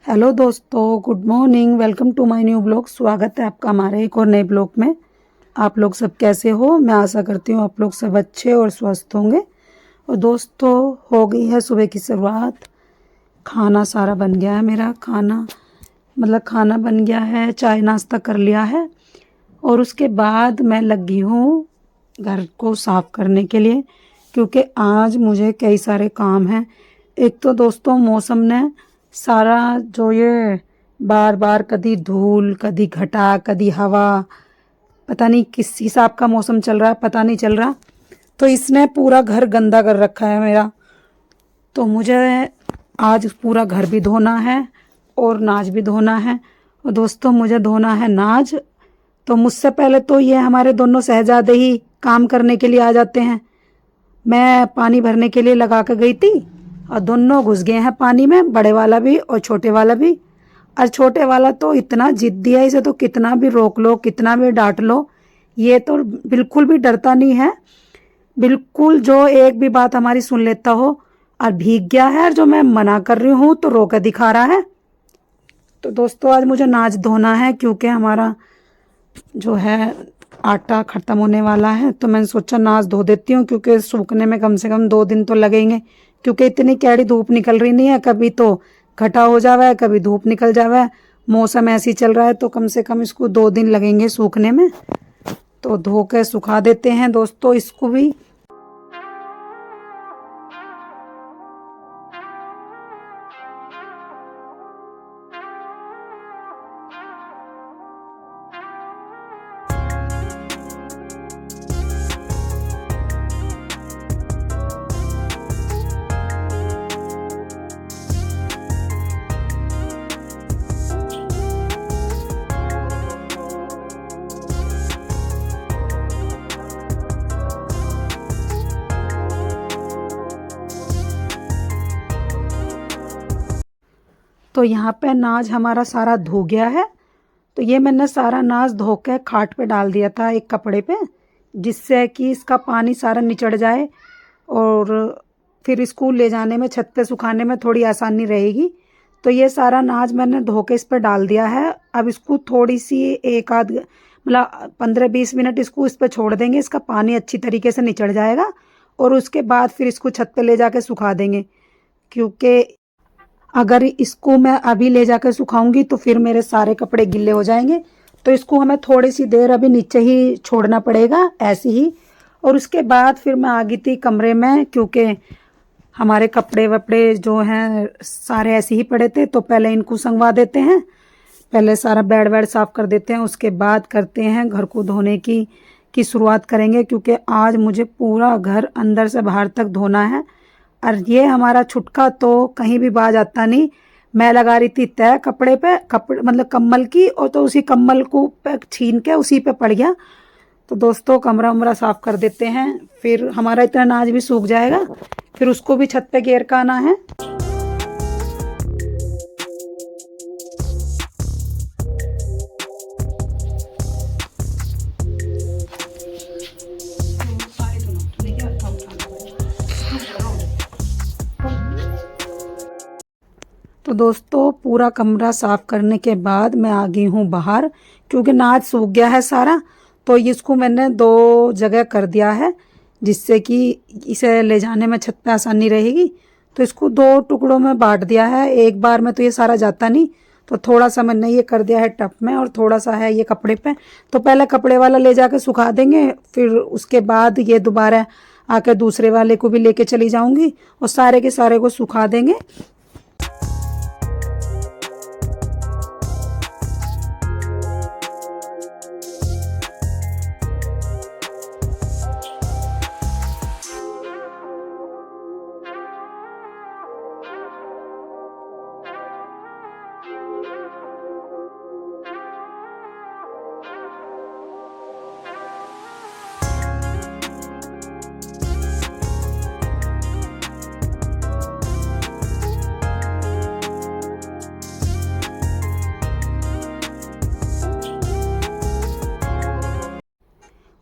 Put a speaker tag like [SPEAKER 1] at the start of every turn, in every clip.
[SPEAKER 1] Hello दोस्तों, good morning. Welcome to my new blog. स्वागत है आपका हमारे एक और नए ब्लॉग में। आप लोग सब कैसे हो? मैं आशा करती हूँ आप लोग सब अच्छे और स्वस्थ होंगे। और दोस्तों, हो गई है सुबह की शुरुआत। खाना सारा बन गया है। मेरा खाना बन गया है, चाय नाश्ता कर लिया है और उसके बाद मैं लगी हूँ घर को साफ़ करने के लिए, क्योंकि आज मुझे कई सारे काम हैं। एक तो दोस्तों, मौसम ने सारा जो ये बार बार कभी धूल कभी घटा कभी हवा, पता नहीं किस हिसाब का मौसम चल रहा है, पता नहीं चल रहा। तो इसने पूरा घर गंदा कर रखा है मेरा। तो मुझे आज पूरा घर भी धोना है और नाज भी धोना है। और दोस्तों, मुझे धोना है नाज। तो मुझसे पहले तो ये हमारे दोनों शहजादे ही काम करने के लिए आ जाते हैं। मैं पानी भरने के लिए लगा के गई थी और दोनों घुस गए हैं पानी में, बड़े वाला भी और छोटे वाला भी। और छोटे वाला तो इतना जिद्दी है, इसे तो कितना भी रोक लो, कितना भी डांट लो, ये तो बिल्कुल भी डरता नहीं है। बिल्कुल जो एक भी बात हमारी सुन लेता हो। और भीग गया है, और जो मैं मना कर रही हूँ तो रोक दिखा रहा है। तो दोस्तों, आज मुझे नाच धोना है, क्योंकि हमारा जो है आटा ख़त्म होने वाला है। तो मैंने सोचा नाच धो देती हूँ, क्योंकि सूखने में कम से कम 2 दिन तो लगेंगे, क्योंकि इतनी कैड़ी धूप निकल रही नहीं है। कभी तो घटा हो जावा है, कभी धूप निकल जावा है। मौसम ऐसी चल रहा है, तो कम से कम इसको 2 दिन लगेंगे सूखने में। तो धो के सुखा देते हैं दोस्तों इसको भी। तो यहाँ पे नाज हमारा सारा धो गया है। तो ये मैंने सारा नाज धो के खाट पे डाल दिया था एक कपड़े पे, जिससे कि इसका पानी सारा निचड़ जाए और फिर इसको ले जाने में, छत पे सुखाने में थोड़ी आसानी रहेगी। तो ये सारा नाज मैंने धो के इस पर डाल दिया है। अब इसको थोड़ी सी एक आध 15-20 मिनट इसको इस पर छोड़ देंगे, इसका पानी अच्छी तरीके से निचड़ जाएगा। और उसके बाद फिर इसको छत पे ले जाके सुखा देंगे, क्योंकि अगर इसको मैं अभी ले जाकर सुखाऊंगी तो फिर मेरे सारे कपड़े गिल्ले हो जाएंगे। तो इसको हमें थोड़ी सी देर अभी नीचे ही छोड़ना पड़ेगा ऐसे ही। और उसके बाद फिर मैं आ गई थी कमरे में, क्योंकि हमारे कपड़े वपड़े जो हैं सारे ऐसे ही पड़े थे। तो पहले इनको संगवा देते हैं, पहले सारा बेड वेड साफ़ कर देते हैं, उसके बाद करते हैं घर को धोने की शुरुआत करेंगे, क्योंकि आज मुझे पूरा घर अंदर से बाहर तक धोना है। और ये हमारा छुटका तो कहीं भी बाज आता नहीं। मैं लगा रही थी तय कपड़े पे, कम्बल की, और तो उसी कम्बल को छीन के उसी पे पड़ गया। तो दोस्तों, कमरा उमरा साफ़ कर देते हैं, फिर हमारा इतना अनाज भी सूख जाएगा, फिर उसको भी छत पे घेर का आना है। तो दोस्तों, पूरा कमरा साफ़ करने के बाद मैं आ गई हूँ बाहर, क्योंकि नाज सूख गया है सारा। तो इसको मैंने 2 जगह कर दिया है, जिससे कि इसे ले जाने में छत पे आसानी रहेगी। तो इसको 2 टुकड़ों में बांट दिया है, एक बार में तो ये सारा जाता नहीं। तो थोड़ा सा मैंने ये कर दिया है टब में, और थोड़ा सा है ये कपड़े पे। तो पहले कपड़े वाला ले जाके सुखा देंगे, फिर उसके बाद ये दोबारा आकर दूसरे वाले को भी लेके चली जाऊँगी और सारे के सारे को सुखा देंगे।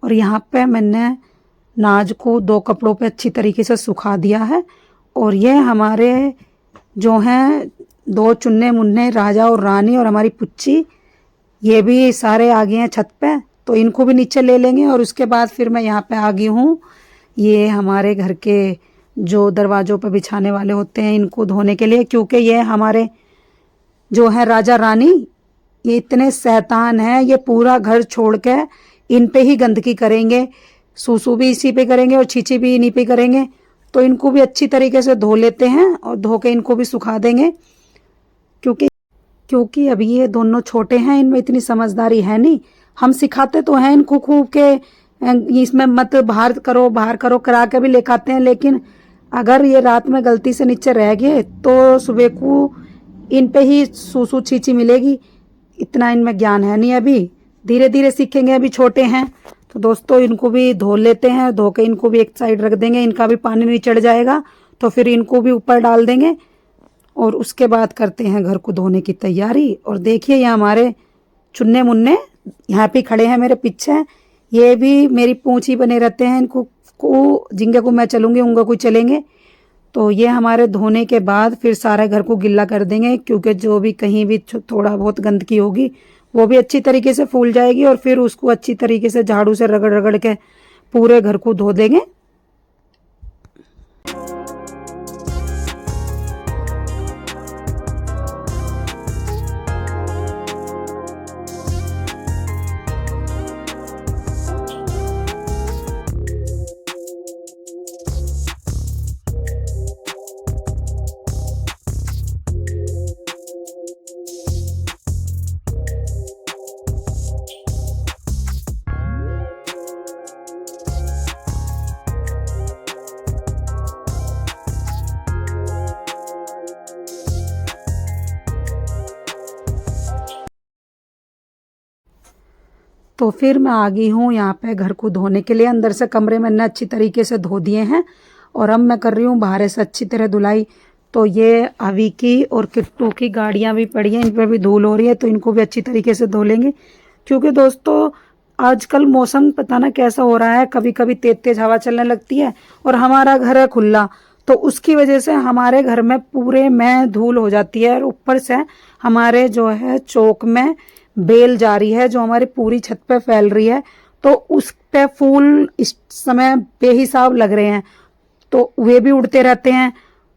[SPEAKER 1] और यहाँ पे मैंने नाज को 2 कपड़ों पे अच्छी तरीके से सुखा दिया है। और ये हमारे जो हैं दो चुन्ने मुन्ने राजा और रानी और हमारी पुच्ची, ये भी सारे आ गए हैं छत पे, तो इनको भी नीचे ले लेंगे। और उसके बाद फिर मैं यहाँ पे आ गई हूँ ये हमारे घर के जो दरवाज़ों पे बिछाने वाले होते हैं इनको धोने के लिए, क्योंकि ये हमारे जो है राजा रानी ये इतने शैतान हैं, ये पूरा घर छोड़ के इन पे ही गंदगी करेंगे, सूसू भी इसी पे करेंगे और छींची भी इन्हीं पे करेंगे। तो इनको भी अच्छी तरीके से धो लेते हैं और धो के इनको भी सुखा देंगे, क्योंकि क्योंकि अभी ये दोनों छोटे हैं, इनमें इतनी समझदारी है नहीं। हम सिखाते तो हैं इनको खूब के इसमें मत बाहर करो करा के भी लेकर आते हैं, लेकिन अगर ये रात में गलती से नीचे रह गए तो सुबह को इन पे ही सूसू छींची मिलेगी। इतना इनमें ज्ञान है नहीं, अभी धीरे धीरे सीखेंगे, अभी छोटे हैं। तो दोस्तों इनको भी धो लेते हैं, धो के इनको भी एक साइड रख देंगे, इनका भी पानी नहीं चढ़ जाएगा, तो फिर इनको भी ऊपर डाल देंगे और उसके बाद करते हैं घर को धोने की तैयारी। और देखिए ये हमारे चुन्ने मुन्ने यहाँ पे खड़े हैं मेरे पीछे, ये भी मेरी पूंछ ही बने रहते हैं, इनको को जिंगे को मैं चलूँगी उंगे को चलेंगे। तो ये हमारे धोने के बाद फिर सारे घर को गिल्ला कर देंगे, क्योंकि जो भी कहीं भी थोड़ा बहुत गंदगी होगी वो भी अच्छी तरीके से फूल जाएगी, और फिर उसको अच्छी तरीके से झाड़ू से रगड़ रगड़ के पूरे घर को धो देंगे। तो फिर मैं आ गई हूँ यहाँ पे घर को धोने के लिए। अंदर से कमरे मैंने अच्छी तरीके से धो दिए हैं और अब मैं कर रही हूँ बाहर से अच्छी तरह धुलाई। तो ये अवी की और किट्टू की गाड़ियाँ भी पड़ी हैं, इन पर भी धूल हो रही है, तो इनको भी अच्छी तरीके से धो लेंगे। क्योंकि दोस्तों आजकल मौसम पता ना कैसा हो रहा है, कभी कभी तेज तेज हवा चलने लगती है और हमारा घर है खुला, तो उसकी वजह से हमारे घर में पूरे में धूल हो जाती है। और ऊपर से हमारे जो है चौक में बेल जा रही है जो हमारी पूरी छत पे फैल रही है, तो उस पे फूल इस समय बेहिसाब लग रहे हैं, तो वे भी उड़ते रहते हैं।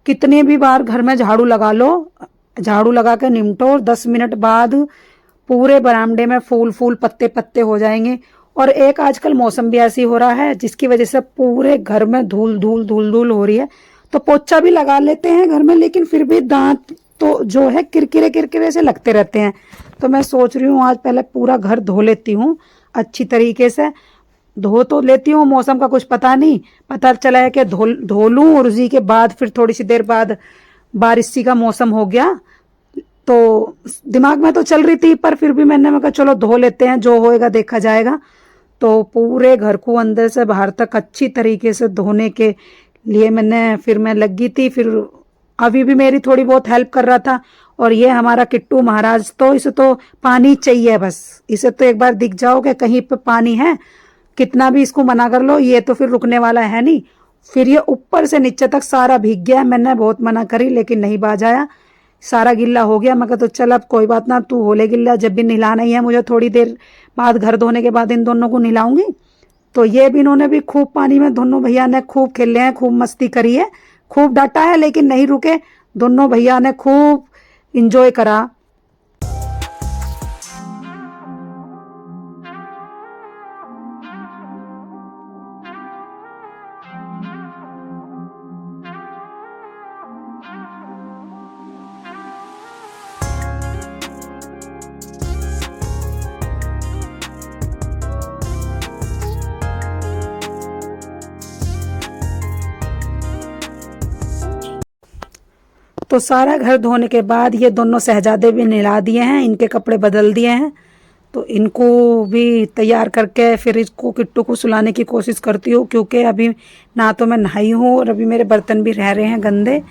[SPEAKER 1] कितने भी बार घर में झाड़ू लगा लो, झाड़ू लगा के निमटो और 10 मिनट बाद पूरे बरामदे में फूल फूल पत्ते पत्ते हो जाएंगे। और एक आजकल मौसम भी ऐसी हो रहा है जिसकी वजह से पूरे घर में धूल धूल धूल धूल हो रही है। तो पोछा भी लगा लेते हैं घर में, लेकिन फिर भी दांत तो जो है किरकिरे किरकिरे से लगते रहते हैं। तो मैं सोच रही हूँ आज पहले पूरा घर धो लेती हूँ अच्छी तरीके से। धो तो लेती हूँ, मौसम का कुछ पता नहीं, पता चला है कि धो लूँ और उसी के बाद फिर थोड़ी सी देर बाद बारिश सी का मौसम हो गया। तो दिमाग में तो चल रही थी, पर फिर भी मैं कहा चलो धो लेते हैं, जो होएगा देखा जाएगा। तो पूरे घर को अंदर से बाहर तक अच्छी तरीके से धोने के लिए मैं लगी थी। फिर अभी भी मेरी थोड़ी बहुत हेल्प कर रहा था। और ये हमारा किट्टू महाराज, तो इसे तो पानी चाहिए बस, इसे तो एक बार दिख जाओ कि कहीं पे पानी है, कितना भी इसको मना कर लो ये तो फिर रुकने वाला है नहीं। फिर ये ऊपर से नीचे तक सारा भीग गया, मैंने बहुत मना करी लेकिन नहीं बाज आया, सारा गिल्ला हो गया। मैं कहा तो चल अब कोई बात ना, तू होले गिल्ला, जब भी नहलाना ही है मुझे, थोड़ी देर बाद घर धोने के बाद इन दोनों को नहलाऊंगी। तो ये भी इन्होंने भी खूब पानी में दोनों भैया ने खूब खेले हैं, खूब मस्ती करी है, खूब डांटा है लेकिन नहीं रुके, दोनों भैया ने खूब इंजॉय करा। तो सारा घर धोने के बाद ये दोनों शहजादे भी नहला दिए हैं, इनके कपड़े बदल दिए हैं। तो इनको भी तैयार करके फिर इसको किट्टू को सुलाने की कोशिश करती हूँ, क्योंकि अभी ना तो मैं नहाई हूँ और अभी मेरे बर्तन भी रह रहे हैं गंदे।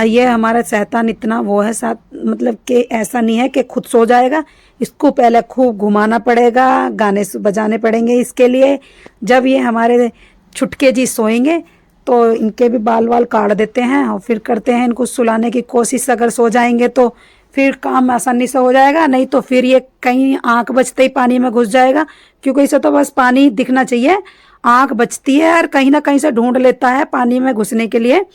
[SPEAKER 1] ये हमारा शैतान इतना वो है साथ, मतलब कि ऐसा नहीं है कि खुद सो जाएगा, इसको पहले खूब घुमाना पड़ेगा, गाने बजाने पड़ेंगे इसके लिए। जब ये हमारे छुटके जी सोएंगे तो इनके भी बाल वाल काट देते हैं और फिर करते हैं इनको सुलाने की कोशिश। अगर सो जाएंगे तो फिर काम आसानी से हो जाएगा, नहीं तो फिर ये कहीं आंख बचते ही पानी में घुस जाएगा, क्योंकि इसे तो बस पानी दिखना चाहिए। आंख बचती है और कहीं ना कहीं से ढूंढ लेता है पानी में घुसने के लिए।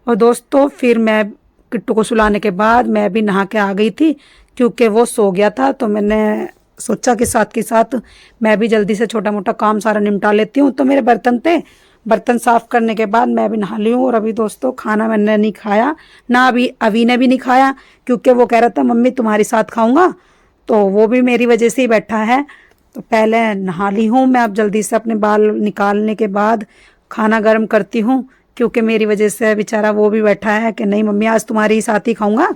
[SPEAKER 1] और दोस्तों फिर मैं किट्टू को सुलाने के बाद मैं भी नहा के आ गई थी, क्योंकि वो सो गया था। तो मैंने सोचा कि साथ के साथ मैं भी जल्दी से छोटा मोटा काम सारा निपटा लेती हूँ। तो मेरे बर्तन थे, बर्तन साफ करने के बाद मैं भी नहा ली हूँ। और अभी दोस्तों खाना मैंने नहीं खाया, ना अभी अभी ने भी नहीं खाया, क्योंकि वो कह रहा था मम्मी तुम्हारे साथ खाऊंगा, तो वो भी मेरी वजह से ही बैठा है। तो पहले नहा ली हूँ मैं, अब जल्दी से अपने बाल निकालने के बाद खाना गर्म करती हूँ, क्योंकि मेरी वजह से बेचारा वो भी बैठा है कि नहीं मम्मी आज तुम्हारे ही साथ ही खाऊंगा।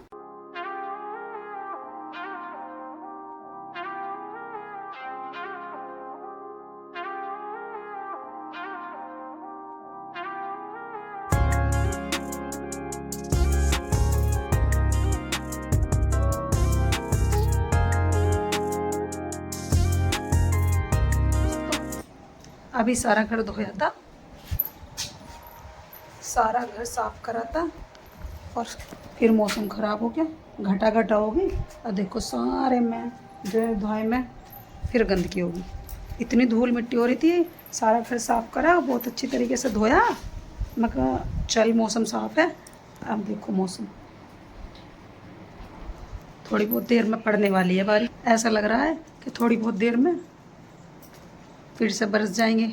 [SPEAKER 1] अभी सारा घर धोया था, सारा घर साफ करा था, और फिर मौसम ख़राब हो गया, घटा घटा हो गई। और देखो सारे में जो धोए में फिर गंदगी होगी, इतनी धूल मिट्टी हो रही थी। सारा घर साफ करा, बहुत अच्छी तरीके से धोया। मैं कहा चल मौसम साफ है। अब देखो मौसम थोड़ी बहुत देर में पड़ने वाली है बारिश, ऐसा लग रहा है कि थोड़ी बहुत देर में फिर से बरस जाएंगे।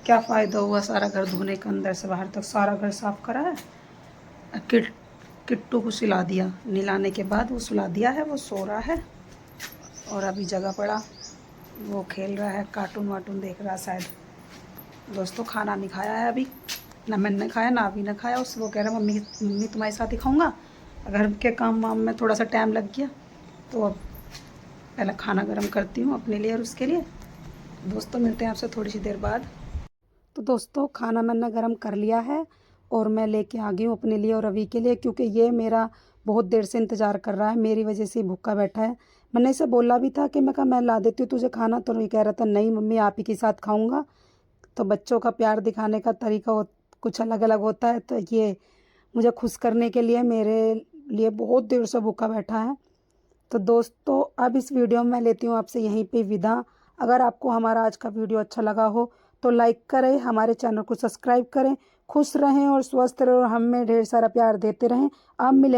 [SPEAKER 1] क्या फ़ायदा हुआ सारा घर धोने का, अंदर से बाहर तक सारा घर साफ़ करा है। किट्टू को सुला दिया, नहलाने के बाद वो सुला दिया है, वो सो रहा है। और अभी जगह पड़ा, वो खेल रहा है, कार्टून वार्टून देख रहा है शायद। दोस्तों खाना नहीं खाया है अभी, ना मैंने खाया ना अभी ने खाया। उससे वो कह रहा है मम्मी मम्मी तुम्हारे साथ ही खाऊंगा। घर के काम वाम में थोड़ा सा टाइम लग गया, तो अब पहले खाना गर्म करती हूँ अपने लिए और उसके लिए। दोस्तों मिलते हैं आपसे थोड़ी सी देर बाद। तो दोस्तों खाना मैंने गर्म कर लिया है और मैं लेके आ गई हूँ अपने लिए और रवि के लिए, क्योंकि ये मेरा बहुत देर से इंतज़ार कर रहा है, मेरी वजह से भूखा बैठा है। मैंने इसे बोला भी था कि मैं कहा मैं ला देती हूँ तुझे खाना, तो ये कह रहा था नहीं मम्मी आप ही के साथ खाऊंगा। तो बच्चों का प्यार दिखाने का तरीका कुछ अलग अलग होता है। तो ये मुझे खुश करने के लिए मेरे लिए बहुत देर से भूखा बैठा है। तो दोस्तों अब इस वीडियो में मैं लेती हूँ आपसे यहीं पे विदा। अगर आपको हमारा आज का वीडियो अच्छा लगा हो तो लाइक करें, हमारे चैनल को सब्सक्राइब करें। खुश रहें और स्वस्थ रहें और हमें ढेर सारा प्यार देते रहें। आप मिलेंगे